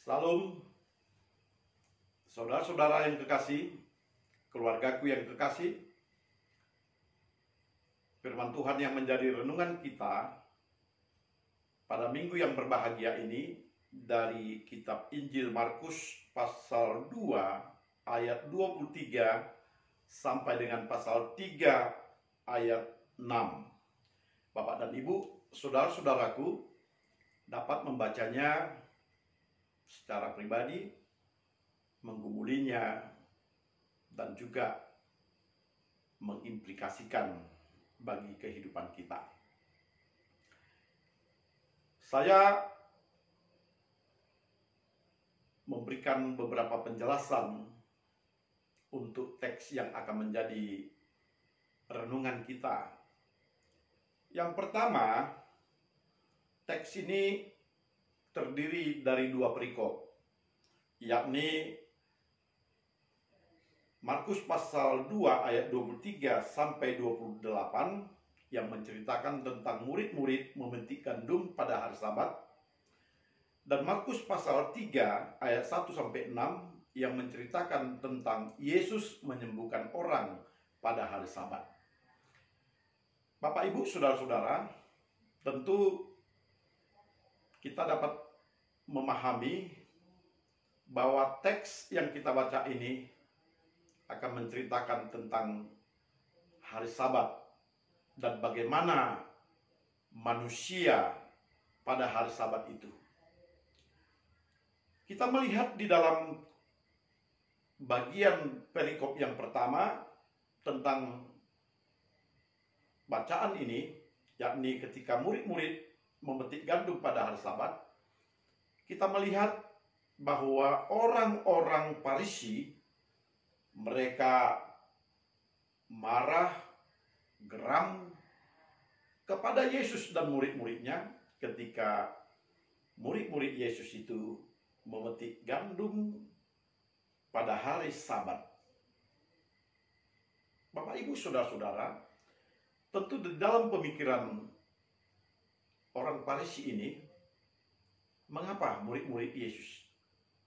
Salam, saudara-saudara yang kekasih, keluargaku yang kekasih. Firman Tuhan yang menjadi renungan kita pada minggu yang berbahagia ini dari kitab Injil Markus pasal 2 ayat 23 sampai dengan pasal 3 ayat 6. Bapak dan Ibu, saudara-saudaraku dapat membacanya secara pribadi, menggumulinya, dan juga mengimplikasikan bagi kehidupan kita. Saya memberikan beberapa penjelasan untuk teks yang akan menjadi renungan kita. Yang pertama, teks ini terdiri dari dua perikop, yakni Markus pasal 2 ayat 23 sampai 28 yang menceritakan tentang murid-murid memetik gandum pada hari Sabat, dan Markus pasal 3 ayat 1 sampai 6 yang menceritakan tentang Yesus menyembuhkan orang pada hari Sabat. Bapak, Ibu, saudara-saudara, tentu kita dapat memahami bahwa teks yang kita baca ini akan menceritakan tentang hari Sabat dan bagaimana manusia pada hari Sabat itu. Kita melihat di dalam bagian perikop yang pertama tentang bacaan ini, yakni ketika murid-murid memetik gandum pada hari Sabat, kita melihat bahwa orang-orang Farisi mereka marah, geram kepada Yesus dan murid-muridnya ketika murid-murid Yesus itu memetik gandum pada hari Sabat. Bapak, Ibu, saudara-saudara, tentu di dalam pemikiran orang Farisi ini, mengapa murid-murid Yesus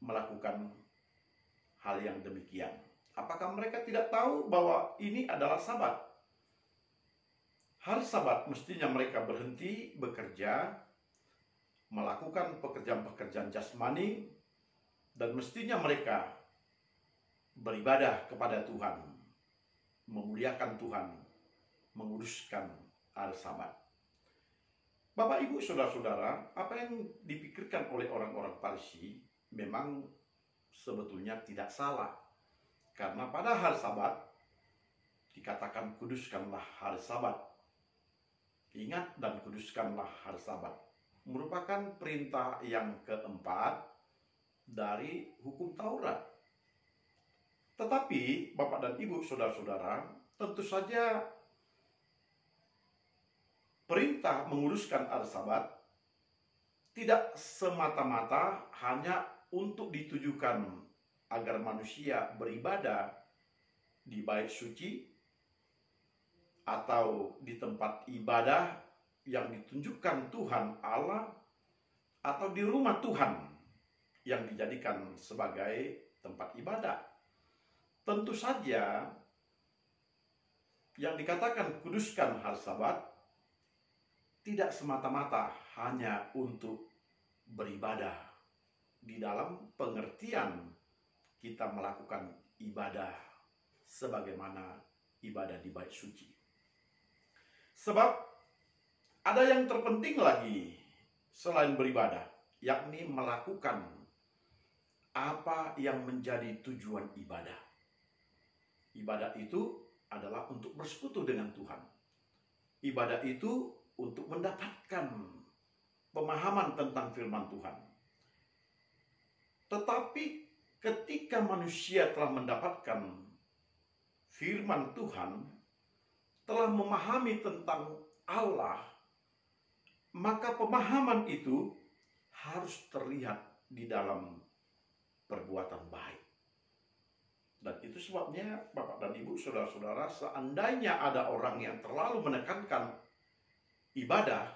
melakukan hal yang demikian? Apakah mereka tidak tahu bahwa ini adalah Sabat? Hari Sabat mestinya mereka berhenti bekerja, melakukan pekerjaan-pekerjaan jasmani, dan mestinya mereka beribadah kepada Tuhan, memuliakan Tuhan, menguduskan hari Sabat. Bapak, Ibu, saudara-saudara, apa yang dipikirkan oleh orang-orang Farisi memang sebetulnya tidak salah. Karena pada hari Sabat dikatakan kuduskanlah hari Sabat. Ingat dan kuduskanlah hari Sabat. Merupakan perintah yang keempat dari hukum Taurat. Tetapi Bapak dan Ibu, saudara-saudara, tentu saja perintah menguduskan hari Sabat tidak semata-mata hanya untuk ditujukan agar manusia beribadah di bait suci atau di tempat ibadah yang ditunjukkan Tuhan Allah atau di rumah Tuhan yang dijadikan sebagai tempat ibadah. Tentu saja yang dikatakan kuduskan hari Sabat tidak semata-mata hanya untuk beribadah di dalam pengertian kita melakukan ibadah sebagaimana ibadah di bait suci. Sebab ada yang terpenting lagi selain beribadah, yakni melakukan apa yang menjadi tujuan ibadah. Ibadah itu adalah untuk bersekutu dengan Tuhan. Ibadah itu untuk mendapatkan pemahaman tentang firman Tuhan. Tetapi ketika manusia telah mendapatkan firman Tuhan, telah memahami tentang Allah, maka pemahaman itu harus terlihat di dalam perbuatan baik. Dan itu sebabnya Bapak dan Ibu, saudara-saudara, seandainya ada orang yang terlalu menekankan ibadah,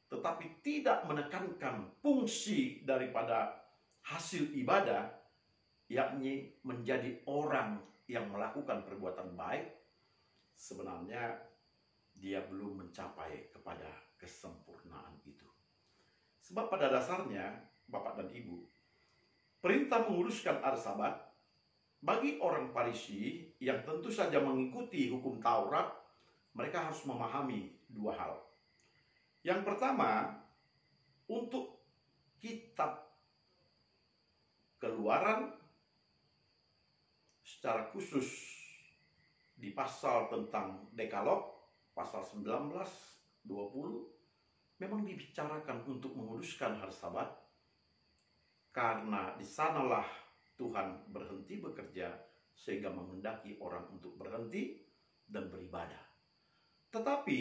tetapi tidak menekankan fungsi daripada hasil ibadah, yakni menjadi orang yang melakukan perbuatan baik, sebenarnya dia belum mencapai kepada kesempurnaan itu. Sebab pada dasarnya, Bapak dan Ibu, perintah menguruskan hari Sabat bagi orang Farisi yang tentu saja mengikuti hukum Taurat, mereka harus memahami dua hal. Yang pertama, untuk kitab Keluaran secara khusus di pasal tentang Dekalog, pasal 19, 20, memang dibicarakan untuk menguruskan hari Sabat, karena di sanalah Tuhan berhenti bekerja sehingga menghendaki orang untuk berhenti dan beribadah. Tetapi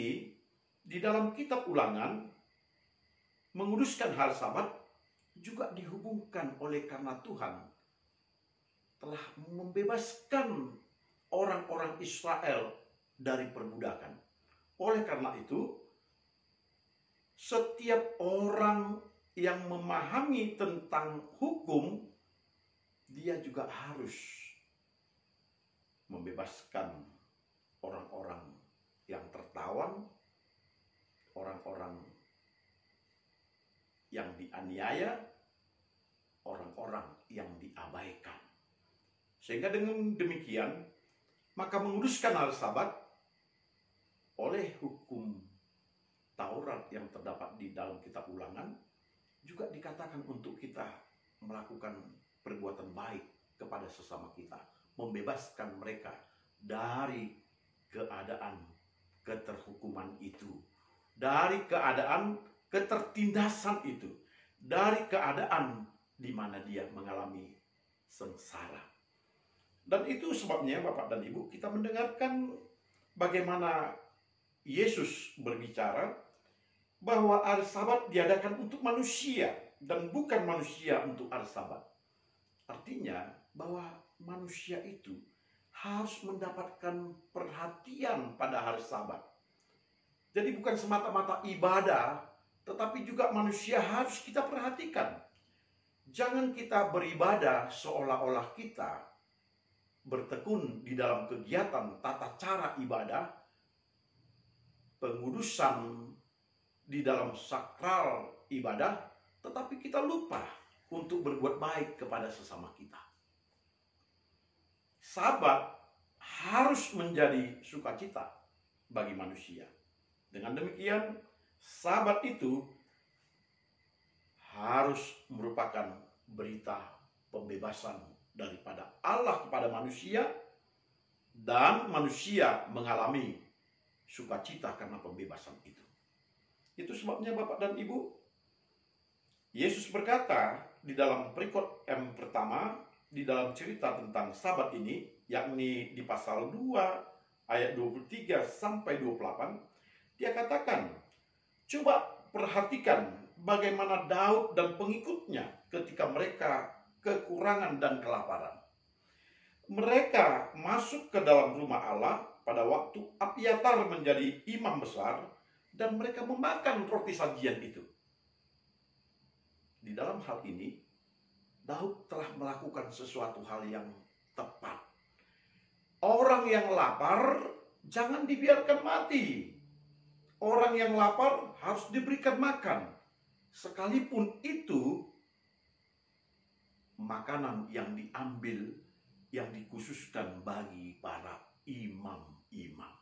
di dalam kitab Ulangan, menguruskan hari Sabat juga dihubungkan oleh karena Tuhan telah membebaskan orang-orang Israel dari perbudakan. Oleh karena itu, setiap orang yang memahami tentang hukum, dia juga harus membebaskan orang-orang yang tertawan, orang-orang yang dianiaya, orang-orang yang diabaikan. Sehingga dengan demikian, maka menguruskan hari Sabat oleh hukum Taurat yang terdapat di dalam kitab Ulangan juga dikatakan untuk kita melakukan perbuatan baik kepada sesama kita, membebaskan mereka dari keadaan keterhukuman itu, dari keadaan ketertindasan itu, dari keadaan di mana dia mengalami sengsara. Dan itu sebabnya Bapak dan Ibu, kita mendengarkan bagaimana Yesus berbicara bahwa hari Sabat diadakan untuk manusia dan bukan manusia untuk hari Sabat. Artinya bahwa manusia itu harus mendapatkan perhatian pada hari Sabat. Jadi bukan semata-mata ibadah, tetapi juga manusia harus kita perhatikan. Jangan kita beribadah seolah-olah kita bertekun di dalam kegiatan tata cara ibadah, pengurusan di dalam sakral ibadah, tetapi kita lupa untuk berbuat baik kepada sesama kita. Sabat harus menjadi sukacita bagi manusia. Dengan demikian, Sabat itu harus merupakan berita pembebasan daripada Allah kepada manusia, dan manusia mengalami sukacita karena pembebasan itu. Itu sebabnya Bapak dan Ibu, Yesus berkata di dalam perikop yang pertama, di dalam cerita tentang Sabat ini, yakni di pasal 2 ayat 23 sampai 28, dia katakan, coba perhatikan bagaimana Daud dan pengikutnya ketika mereka kekurangan dan kelaparan. Mereka masuk ke dalam rumah Allah pada waktu Abiatar menjadi imam besar, dan mereka memakan roti sajian itu. Di dalam hal ini, Daud telah melakukan sesuatu hal yang tepat. Orang yang lapar jangan dibiarkan mati. Orang yang lapar harus diberikan makan, sekalipun itu makanan yang diambil, yang dikhususkan bagi para imam-imam.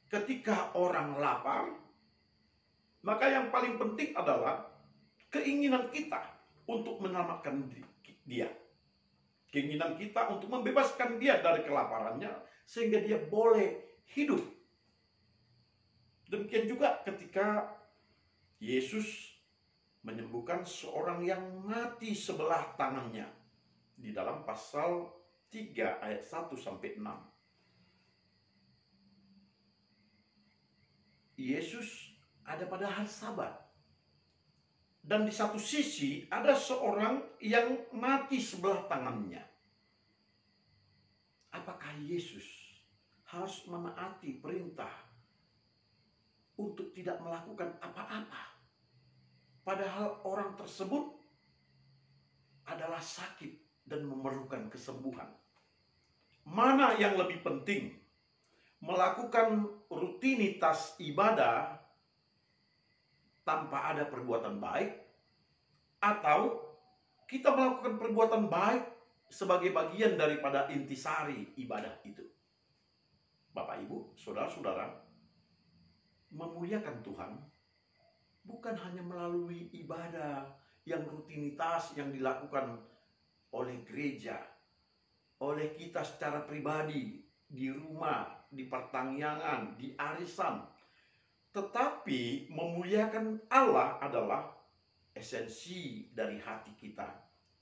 Ketika orang lapar, maka yang paling penting adalah keinginan kita untuk menyelamatkan dia. Keinginan kita untuk membebaskan dia dari kelaparannya, sehingga dia boleh hidup. Demikian juga ketika Yesus menyembuhkan seorang yang mati sebelah tangannya di dalam pasal 3 ayat 1 sampai 6. Yesus ada pada hari Sabat. Dan di satu sisi ada seorang yang mati sebelah tangannya. Apakah Yesus harus menaati perintah untuk tidak melakukan apa-apa? padahal orang tersebut adalah sakit dan memerlukan kesembuhan. Mana yang lebih penting? Melakukan rutinitas ibadah tanpa ada perbuatan baik, atau kita melakukan perbuatan baik sebagai bagian daripada intisari ibadah itu? Bapak, Ibu, saudara-saudara, memuliakan Tuhan bukan hanya melalui ibadah yang rutinitas yang dilakukan oleh gereja, oleh kita secara pribadi, di rumah, di pertangyangan, di arisan. Tetapi memuliakan Allah adalah esensi dari hati kita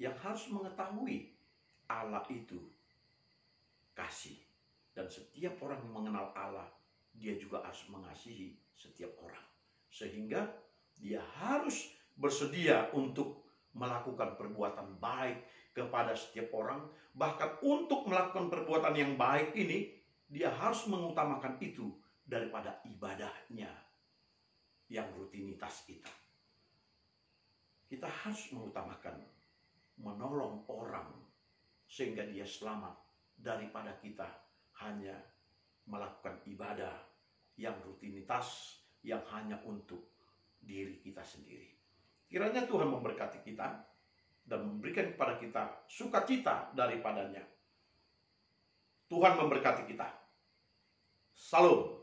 yang harus mengetahui Allah itu kasih. Dan setiap orang yang mengenal Allah, dia juga harus mengasihi setiap orang. Sehingga dia harus bersedia untuk melakukan perbuatan baik kepada setiap orang. Bahkan untuk melakukan perbuatan yang baik ini, dia harus mengutamakan itu daripada ibadahnya yang rutinitas kita. Kita harus mengutamakan menolong orang sehingga dia selamat, daripada kita hanya melakukan ibadah yang rutinitas yang hanya untuk diri kita sendiri. Kiranya Tuhan memberkati kita dan memberikan kepada kita sukacita daripadanya. Tuhan memberkati kita. Salam.